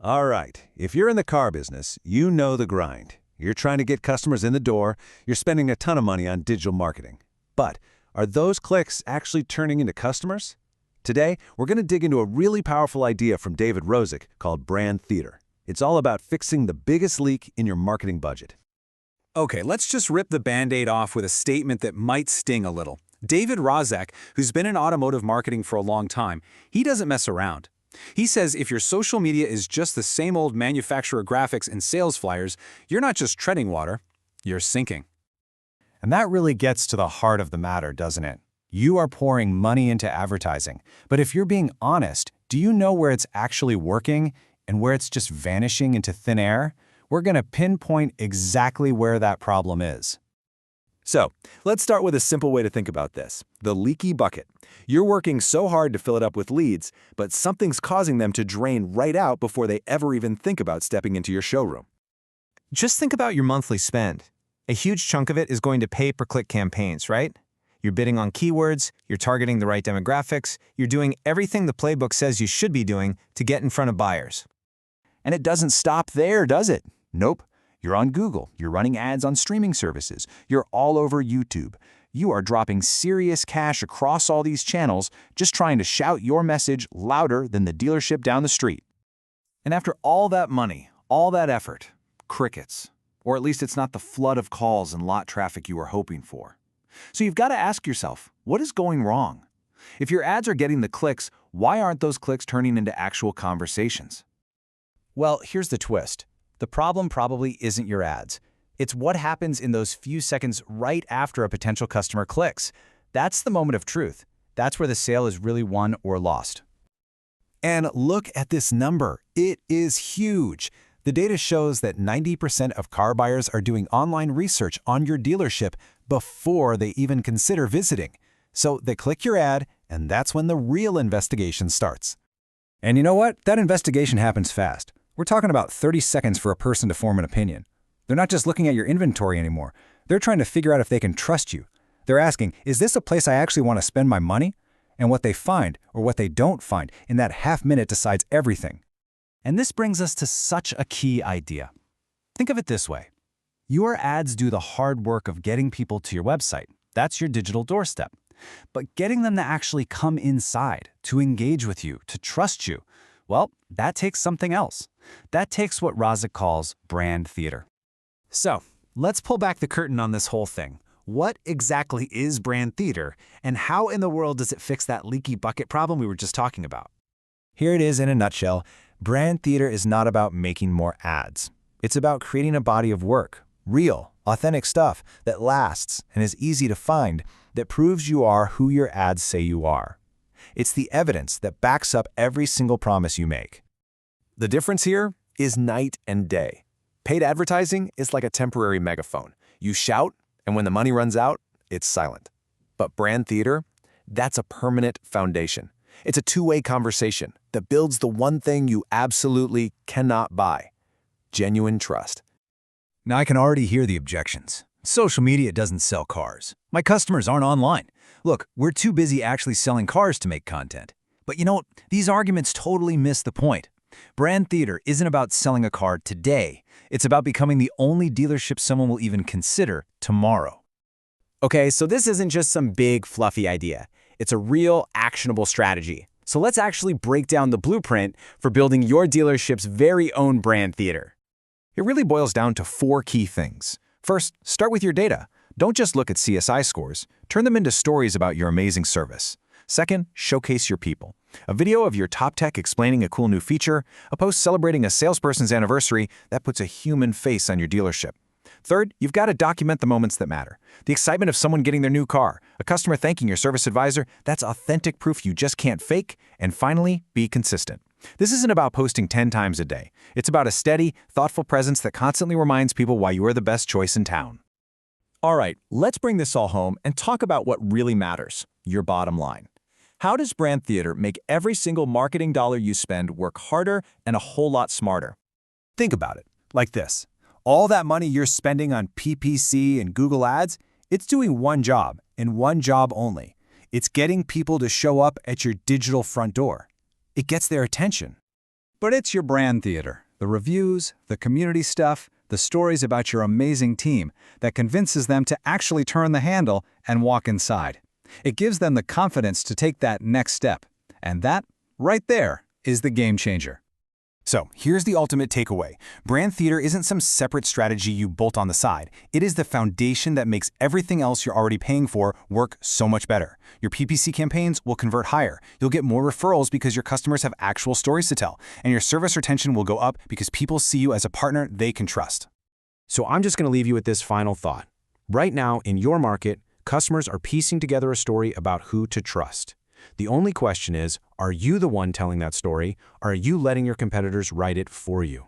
All right, if you're in the car business, you know the grind. You're trying to get customers in the door, you're spending a ton of money on digital marketing. But are those clicks actually turning into customers? Today, we're going to dig into a really powerful idea from David Rozek called brand theater. It's all about fixing the biggest leak in your marketing budget. Okay, let's just rip the Band-Aid off with a statement that might sting a little. David Rozek, who's been in automotive marketing for a long time, he doesn't mess around. He says if your social media is just the same old manufacturer graphics and sales flyers, you're not just treading water, you're sinking. And that really gets to the heart of the matter, doesn't it? You are pouring money into advertising, but if you're being honest, do you know where it's actually working and where it's just vanishing into thin air? We're going to pinpoint exactly where that problem is. So, let's start with a simple way to think about this, the leaky bucket. You're working so hard to fill it up with leads, but something's causing them to drain right out before they ever even think about stepping into your showroom. Just think about your monthly spend. A huge chunk of it is going to pay-per-click campaigns, right? You're bidding on keywords, you're targeting the right demographics, you're doing everything the playbook says you should be doing to get in front of buyers. And it doesn't stop there, does it? Nope. You're on Google, you're running ads on streaming services, you're all over YouTube. You are dropping serious cash across all these channels just trying to shout your message louder than the dealership down the street. And after all that money, all that effort, crickets. Or at least it's not the flood of calls and lot traffic you were hoping for. So you've got to ask yourself, what is going wrong? If your ads are getting the clicks, why aren't those clicks turning into actual conversations? Well, here's the twist. The problem probably isn't your ads. It's what happens in those few seconds right after a potential customer clicks. That's the moment of truth. That's where the sale is really won or lost. And look at this number. It is huge. The data shows that 90% of car buyers are doing online research on your dealership before they even consider visiting. So they click your ad, and that's when the real investigation starts. And you know what? That investigation happens fast. We're talking about 30 seconds for a person to form an opinion. They're not just looking at your inventory anymore. They're trying to figure out if they can trust you. They're asking, is this a place I actually want to spend my money? And what they find, or what they don't find, in that half minute decides everything. And this brings us to such a key idea. Think of it this way. Your ads do the hard work of getting people to your website. That's your digital doorstep. But getting them to actually come inside, to engage with you, to trust you, well, that takes something else. That takes what Rozek calls brand theater. So, let's pull back the curtain on this whole thing. What exactly is brand theater, and how in the world does it fix that leaky bucket problem we were just talking about? Here it is in a nutshell. Brand theater is not about making more ads. It's about creating a body of work, real, authentic stuff that lasts and is easy to find, that proves you are who your ads say you are. It's the evidence that backs up every single promise you make. The difference here is night and day. Paid advertising is like a temporary megaphone. You shout, and when the money runs out, it's silent. But brand theater, that's a permanent foundation. It's a two-way conversation that builds the one thing you absolutely cannot buy: genuine trust. Now I can already hear the objections. Social media doesn't sell cars. My customers aren't online. Look, we're too busy actually selling cars to make content. But you know, these arguments totally miss the point. Brand theater isn't about selling a car today. It's about becoming the only dealership someone will even consider tomorrow. Okay, so this isn't just some big, fluffy idea. It's a real, actionable strategy. So let's actually break down the blueprint for building your dealership's very own brand theater. It really boils down to 4 key things. First, start with your data. Don't just look at CSI scores. Turn them into stories about your amazing service. Second, showcase your people. A video of your top tech explaining a cool new feature, a post celebrating a salesperson's anniversary, that puts a human face on your dealership. Third, you've got to document the moments that matter. The excitement of someone getting their new car, a customer thanking your service advisor, that's authentic proof you just can't fake. And finally, be consistent. This isn't about posting 10 times a day. It's about a steady, thoughtful presence that constantly reminds people why you are the best choice in town. All right, let's bring this all home and talk about what really matters, your bottom line. How does brand theater make every single marketing dollar you spend work harder and a whole lot smarter? Think about it like this. All that money you're spending on PPC and Google Ads, it's doing one job, and one job only. It's getting people to show up at your digital front door. It gets their attention. But it's your brand theater, the reviews, the community stuff, the stories about your amazing team that convinces them to actually turn the handle and walk inside. It gives them the confidence to take that next step. And that, right there, is the game changer. So, here's the ultimate takeaway. Brand theater isn't some separate strategy you bolt on the side. It is the foundation that makes everything else you're already paying for work so much better. Your PPC campaigns will convert higher. You'll get more referrals because your customers have actual stories to tell. And your service retention will go up because people see you as a partner they can trust. So I'm just going to leave you with this final thought. Right now, in your market, customers are piecing together a story about who to trust. The only question is, are you the one telling that story, or are you letting your competitors write it for you?